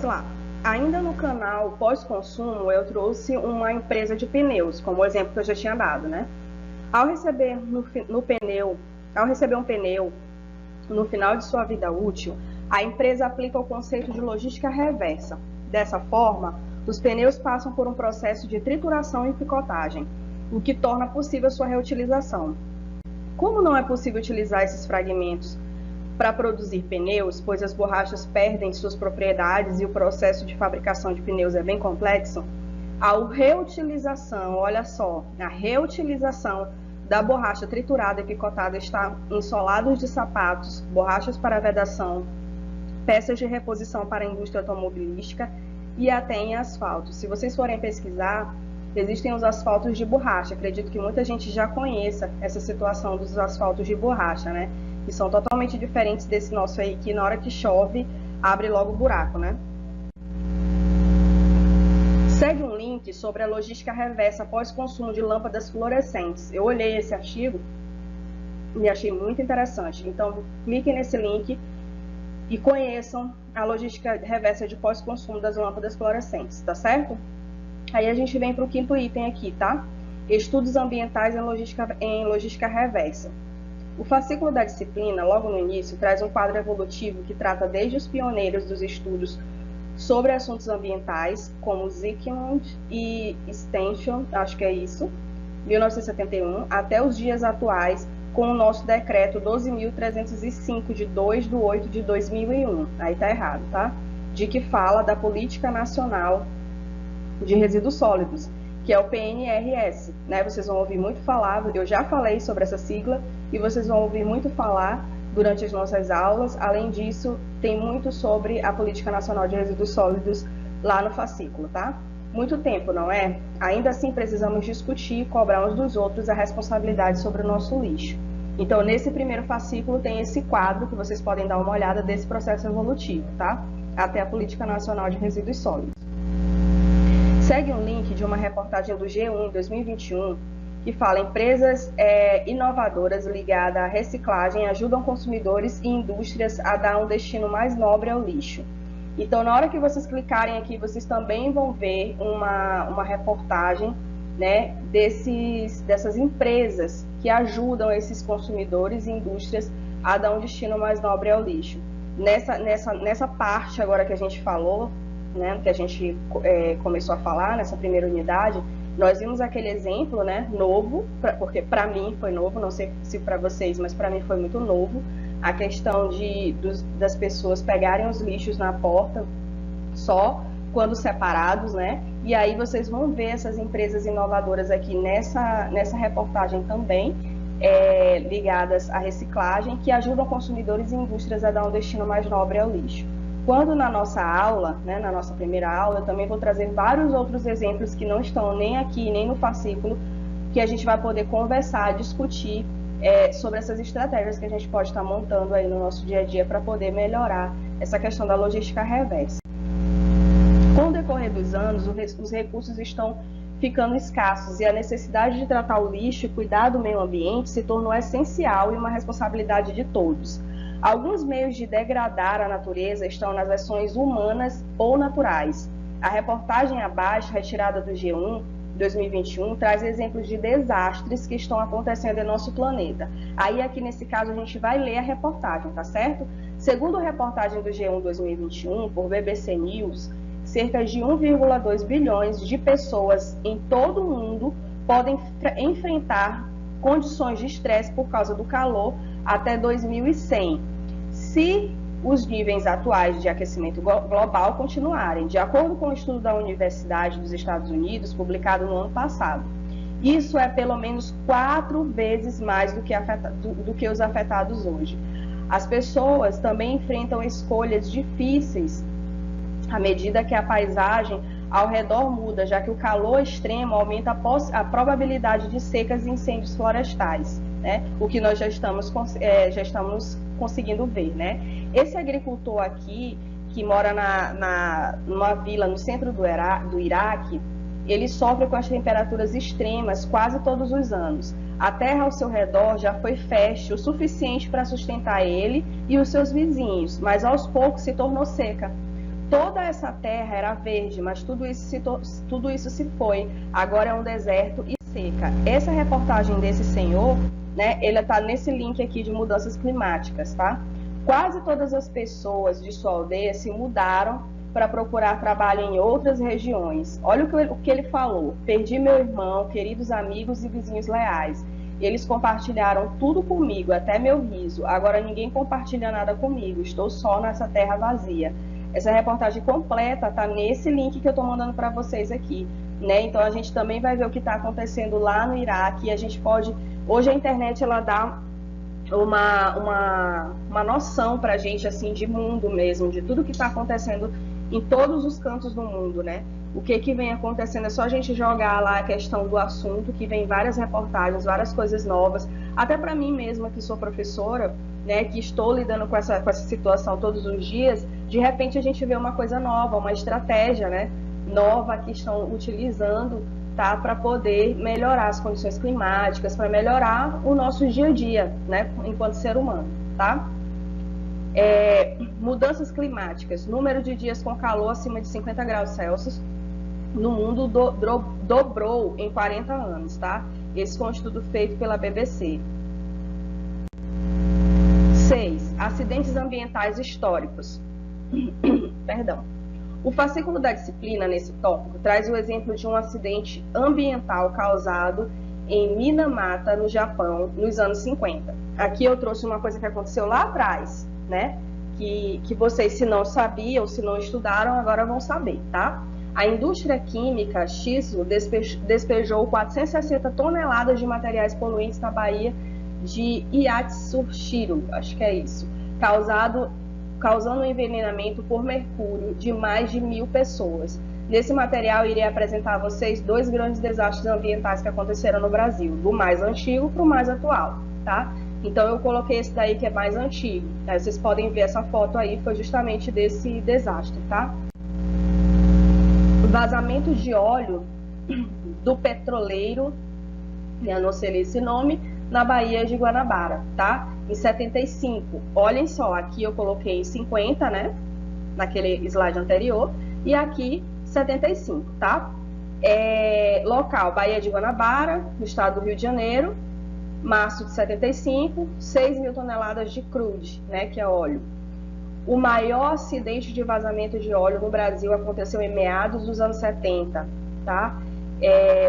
vamos lá. Ainda no canal pós-consumo, eu trouxe uma empresa de pneus, como o exemplo que eu já tinha dado, né? Ao receber um pneu no final de sua vida útil, a empresa aplica o conceito de logística reversa. Dessa forma, os pneus passam por um processo de trituração e picotagem, o que torna possível sua reutilização. Como não é possível utilizar esses fragmentos para produzir pneus, pois as borrachas perdem suas propriedades e o processo de fabricação de pneus é bem complexo, a reutilização, olha só, a reutilização da borracha triturada e picotada está em solados de sapatos, borrachas para vedação, peças de reposição para a indústria automobilística e até em asfalto. Se vocês forem pesquisar, existem os asfaltos de borracha. Acredito que muita gente já conheça essa situação dos asfaltos de borracha, né? Que são totalmente diferentes desse nosso aí, que na hora que chove, abre logo o buraco, né? Segue um link sobre a logística reversa pós-consumo de lâmpadas fluorescentes. Eu olhei esse artigo e achei muito interessante. Então, cliquem nesse link e conheçam a logística reversa de pós-consumo das lâmpadas fluorescentes, tá certo? Aí a gente vem para o quinto item aqui, tá? Estudos ambientais em logística reversa. O fascículo da disciplina, logo no início, traz um quadro evolutivo que trata desde os pioneiros dos estudos sobre assuntos ambientais, como Zicmund e Stention, acho que é isso, 1971, até os dias atuais, com o nosso decreto 12.305, de 2/8 de 2001. Aí tá errado, tá? De que fala da Política Nacional de Resíduos Sólidos, que é o PNRS, né? Vocês vão ouvir muito falar, eu já falei sobre essa sigla, e vocês vão ouvir muito falar durante as nossas aulas. Além disso, tem muito sobre a Política Nacional de Resíduos Sólidos lá no fascículo, tá? Muito tempo, não é? Ainda assim, precisamos discutir e cobrar uns dos outros a responsabilidade sobre o nosso lixo. Então, nesse primeiro fascículo tem esse quadro que vocês podem dar uma olhada desse processo evolutivo, tá? Até a Política Nacional de Resíduos Sólidos. Segue um link de uma reportagem do G1 em 2021, que fala: empresas inovadoras ligadas à reciclagem ajudam consumidores e indústrias a dar um destino mais nobre ao lixo. Então, na hora que vocês clicarem aqui, vocês também vão ver uma reportagem, né, dessas empresas que ajudam esses consumidores e indústrias a dar um destino mais nobre ao lixo. Nessa parte agora que a gente falou, né, que a gente começou a falar nessa primeira unidade, nós vimos aquele exemplo, né, novo, porque para mim foi novo, não sei se para vocês, mas para mim foi muito novo, a questão das pessoas pegarem os lixos na porta só quando separados, né? E aí vocês vão ver essas empresas inovadoras aqui nessa reportagem também, ligadas à reciclagem, que ajudam consumidores e indústrias a dar um destino mais nobre ao lixo. Quando na nossa aula, né, na nossa primeira aula, eu também vou trazer vários outros exemplos que não estão nem aqui, nem no fascículo, que a gente vai poder conversar, discutir sobre essas estratégias que a gente pode estar montando aí no nosso dia a dia para poder melhorar essa questão da logística reversa. Com o decorrer dos anos, os recursos estão ficando escassos e a necessidade de tratar o lixo e cuidar do meio ambiente se tornou essencial e uma responsabilidade de todos. Alguns meios de degradar a natureza estão nas ações humanas ou naturais. A reportagem abaixo, retirada do G1 2021, traz exemplos de desastres que estão acontecendo em nosso planeta. Aí aqui nesse caso a gente vai ler a reportagem, tá certo? Segundo a reportagem do G1 2021, por BBC News, cerca de 1,2 bilhões de pessoas em todo o mundo podem enfrentar condições de estresse por causa do calor até 2100, se os níveis atuais de aquecimento global continuarem, de acordo com o estudo da Universidade dos Estados Unidos, publicado no ano passado. Isso é pelo menos 4 vezes mais do que os afetados hoje. As pessoas também enfrentam escolhas difíceis à medida que a paisagem ao redor muda, já que o calor extremo aumenta a probabilidade de secas e incêndios florestais, né? O que nós já estamos conseguindo ver, né? Esse agricultor aqui, que mora numa vila no centro do Iraque, ele sofre com as temperaturas extremas quase todos os anos. A terra ao seu redor já foi fértil o suficiente para sustentar ele e os seus vizinhos, mas aos poucos se tornou seca. toda essa terra era verde, mas tudo isso se foi. Agora é um deserto e seca. Essa reportagem desse senhor, né, ele está nesse link aqui de mudanças climáticas, tá? Quase todas as pessoas de sua aldeia se mudaram para procurar trabalho em outras regiões. Olha o que ele falou: perdi meu irmão, queridos amigos e vizinhos leais. Eles compartilharam tudo comigo, até meu riso. Agora ninguém compartilha nada comigo. Estou só nessa terra vazia. Essa reportagem completa está nesse link que eu estou mandando para vocês aqui, né? Então a gente também vai ver o que está acontecendo lá no Iraque. E a gente pode... Hoje a internet, ela dá uma noção para a gente, assim, de mundo mesmo, de tudo que está acontecendo em todos os cantos do mundo, né? O que vem acontecendo, é só a gente jogar lá a questão do assunto, que vem várias reportagens, várias coisas novas, até para mim mesma, que sou professora, né, que estou lidando com essa situação todos os dias, de repente a gente vê uma coisa nova, uma estratégia, né, nova que estão utilizando, tá, para poder melhorar as condições climáticas, para melhorar o nosso dia a dia, né, enquanto ser humano, tá? Mudanças climáticas, número de dias com calor acima de 50 graus Celsius no mundo dobrou em 40 anos, tá? Esse foi um estudo feito pela BBC. 6. Acidentes ambientais históricos. Perdão. O fascículo da disciplina, nesse tópico, traz o exemplo de um acidente ambiental causado em Minamata, no Japão, nos anos 50. Aqui eu trouxe uma coisa que aconteceu lá atrás, né? Que vocês, se não sabiam, se não estudaram, agora vão saber, tá? A indústria química Shizu despejou 460 toneladas de materiais poluentes na Baía de Iatsushiro, acho que é isso, causando um envenenamento por mercúrio de mais de 1.000 pessoas. Nesse material, irei apresentar a vocês 2 grandes desastres ambientais que aconteceram no Brasil, do mais antigo para o mais atual, tá? Então, eu coloquei esse daí que é mais antigo. Aí vocês podem ver essa foto aí, foi justamente desse desastre, tá? Vazamento de óleo do petroleiro, eu não sei esse nome, na Baía de Guanabara, tá? Em 75. Olhem só, aqui eu coloquei 50, né? Naquele slide anterior. E aqui, 75, tá? Local, Baía de Guanabara, no estado do Rio de Janeiro. Março de 75, 6.000 toneladas de crude, né? Que é óleo. O maior acidente de vazamento de óleo no Brasil aconteceu em meados dos anos 70, tá?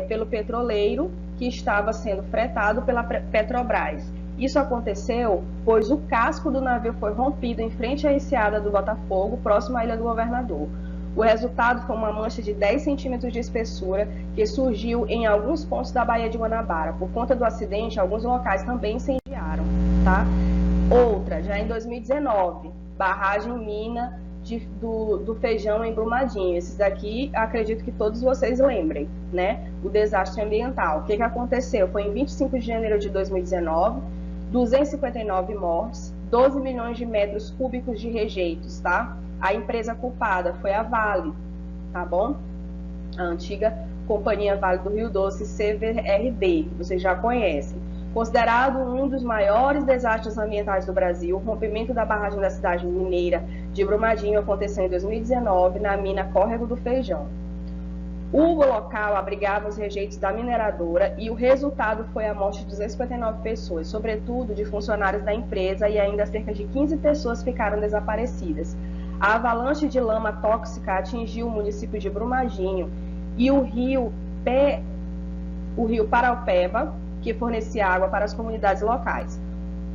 Pelo petroleiro que estava sendo fretado pela Petrobras. Isso aconteceu pois o casco do navio foi rompido em frente à enseada do Botafogo, próximo à Ilha do Governador. O resultado foi uma mancha de 10 centímetros de espessura que surgiu em alguns pontos da Baía de Guanabara. Por conta do acidente, alguns locais também incendiaram, tá? Outra, já em 2019, barragem mina do Feijão em Brumadinho. Esses daqui, acredito que todos vocês lembrem, né? O desastre ambiental. O que aconteceu? Foi em 25 de janeiro de 2019, 259 mortes, 12 milhões de metros cúbicos de rejeitos, tá? A empresa culpada foi a Vale, tá bom? A antiga Companhia Vale do Rio Doce, CVRD, que vocês já conhecem. Considerado um dos maiores desastres ambientais do Brasil, o rompimento da barragem da cidade mineira de Brumadinho aconteceu em 2019 na mina Córrego do Feijão. O local abrigava os rejeitos da mineradora e o resultado foi a morte de 259 pessoas, sobretudo de funcionários da empresa, e ainda cerca de 15 pessoas ficaram desaparecidas. A avalanche de lama tóxica atingiu o município de Brumadinho e o rio Paraupeba, que fornecia água para as comunidades locais.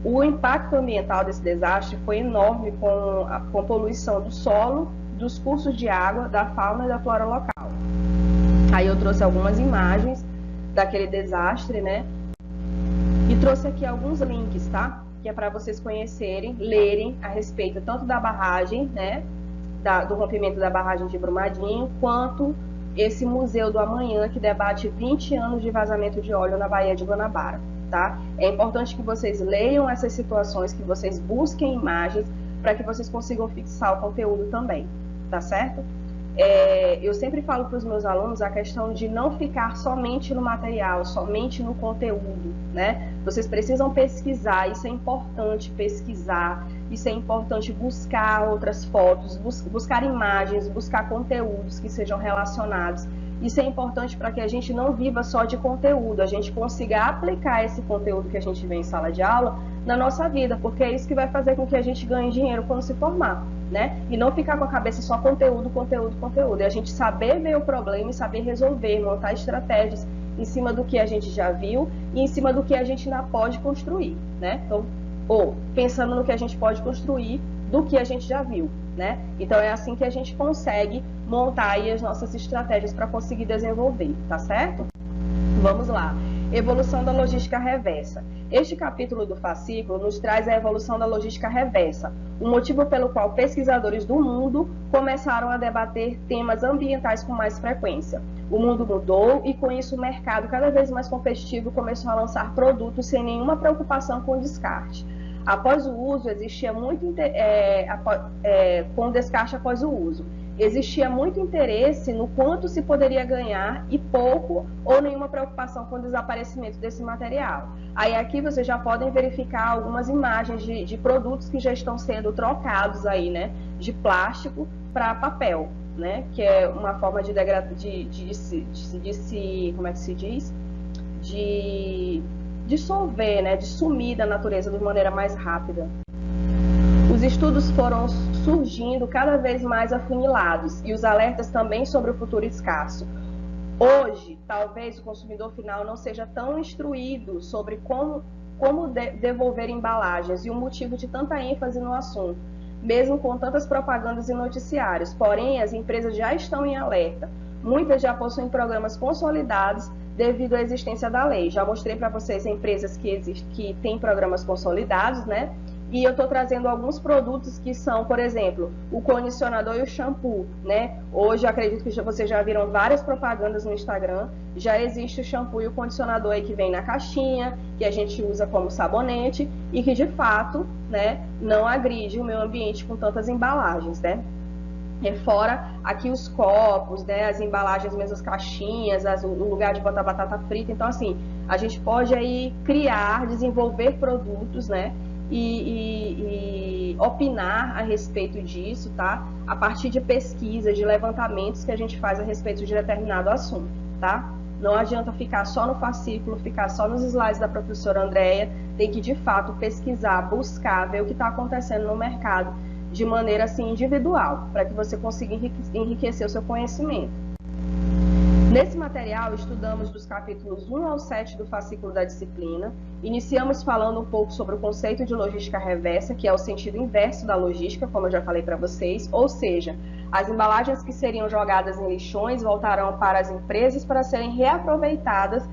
O impacto ambiental desse desastre foi enorme, com poluição do solo, dos cursos de água, da fauna e da flora local. Aí eu trouxe algumas imagens daquele desastre, né? E trouxe aqui alguns links, tá? Que é para vocês conhecerem, lerem a respeito tanto da barragem, né? Do rompimento da barragem de Brumadinho, quanto esse Museu do Amanhã, que debate 20 anos de vazamento de óleo na Baía de Guanabara, tá? É importante que vocês leiam essas situações, que vocês busquem imagens, para que vocês consigam fixar o conteúdo também, tá certo? Eu sempre falo para os meus alunos a questão de não ficar somente no material, somente no conteúdo, né? Vocês precisam pesquisar, isso é importante, pesquisar, isso é importante buscar outras fotos, buscar imagens, buscar conteúdos que sejam relacionados. Isso é importante para que a gente não viva só de conteúdo, a gente consiga aplicar esse conteúdo que a gente vê em sala de aula na nossa vida, porque é isso que vai fazer com que a gente ganhe dinheiro quando se formar, né? E não ficar com a cabeça só conteúdo, conteúdo, conteúdo. É a gente saber ver o problema e saber resolver, montar estratégias em cima do que a gente já viu e em cima do que a gente ainda pode construir, né? Então, ou pensando no que a gente pode construir do que a gente já viu, né? Então é assim que a gente consegue montar aí as nossas estratégias para conseguir desenvolver, tá certo? Vamos lá. Evolução da logística reversa. Este capítulo do fascículo nos traz a evolução da logística reversa, o motivo pelo qual pesquisadores do mundo começaram a debater temas ambientais com mais frequência. O mundo mudou e, com isso, o mercado, cada vez mais competitivo, começou a lançar produtos sem nenhuma preocupação com o descarte. Após o uso, existia muito com o descarte após o uso. Existia muito interesse no quanto se poderia ganhar e pouco ou nenhuma preocupação com o desaparecimento desse material. Aí aqui vocês já podem verificar algumas imagens de produtos que já estão sendo trocados aí, né, de plástico para papel, né, que é uma forma de como é que se diz? De dissolver, né, de sumir da natureza de maneira mais rápida. Os estudos foram surgindo cada vez mais afunilados e os alertas também sobre o futuro escasso. Hoje, talvez o consumidor final não seja tão instruído sobre como devolver embalagens e o motivo de tanta ênfase no assunto, mesmo com tantas propagandas e noticiários. Porém, as empresas já estão em alerta. Muitas já possuem programas consolidados devido à existência da lei. Já mostrei para vocês empresas que têm programas consolidados, né? E eu estou trazendo alguns produtos que são, por exemplo, o condicionador e o shampoo, né? Hoje, eu acredito que vocês já viram várias propagandas no Instagram. Já existe o shampoo e o condicionador aí que vem na caixinha, que a gente usa como sabonete e que, de fato, né, não agride o meio ambiente com tantas embalagens, né? Fora aqui os copos, né, as embalagens, mesmo as caixinhas, o lugar de botar batata frita. Então, assim, a gente pode aí criar, desenvolver produtos, né? E opinar a respeito disso, tá? A partir de pesquisas, de levantamentos que a gente faz a respeito de determinado assunto, tá? Não adianta ficar só no fascículo, ficar só nos slides da professora Andréia, tem que de fato pesquisar, buscar, ver o que está acontecendo no mercado de maneira assim individual, para que você consiga enriquecer o seu conhecimento. Nesse material, estudamos dos capítulos 1 ao 7 do fascículo da disciplina. Iniciamos falando um pouco sobre o conceito de logística reversa, que é o sentido inverso da logística, como eu já falei para vocês, ou seja, as embalagens que seriam jogadas em lixões voltarão para as empresas para serem reaproveitadas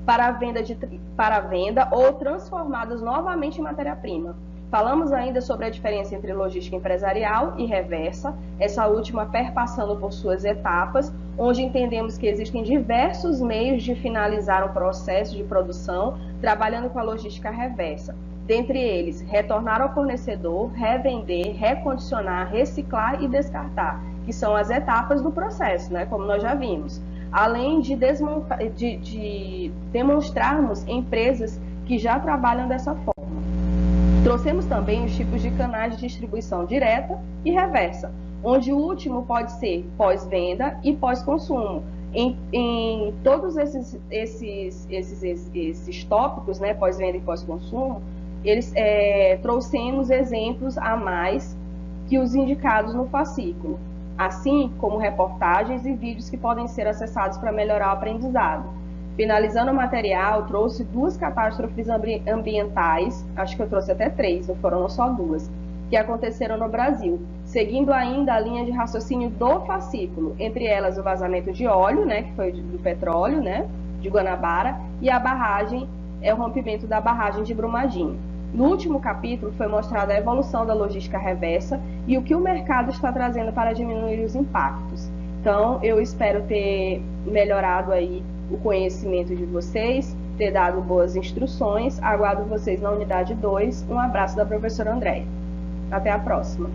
para a venda ou transformadas novamente em matéria-prima. Falamos ainda sobre a diferença entre logística empresarial e reversa, essa última perpassando por suas etapas, onde entendemos que existem diversos meios de finalizar o processo de produção, trabalhando com a logística reversa. Dentre eles, retornar ao fornecedor, revender, recondicionar, reciclar e descartar, que são as etapas do processo, né, como nós já vimos. Além de demonstrarmos empresas que já trabalham dessa forma. Trouxemos também os tipos de canais de distribuição direta e reversa, onde o último pode ser pós-venda e pós-consumo. Em todos esses tópicos, né, pós-venda e pós-consumo, trouxemos exemplos a mais que os indicados no fascículo, assim como reportagens e vídeos que podem ser acessados para melhorar o aprendizado. Finalizando o material, trouxe 2 catástrofes ambientais, acho que eu trouxe até 3, não foram só 2, que aconteceram no Brasil, seguindo ainda a linha de raciocínio do fascículo, entre elas o vazamento de óleo, né, que foi do petróleo, né, de Guanabara, e o rompimento da barragem de Brumadinho. No último capítulo foi mostrada a evolução da logística reversa e o que o mercado está trazendo para diminuir os impactos. Então, eu espero ter melhorado aí o conhecimento de vocês, ter dado boas instruções. Aguardo vocês na unidade 2. Um abraço da professora Andréia. Até a próxima.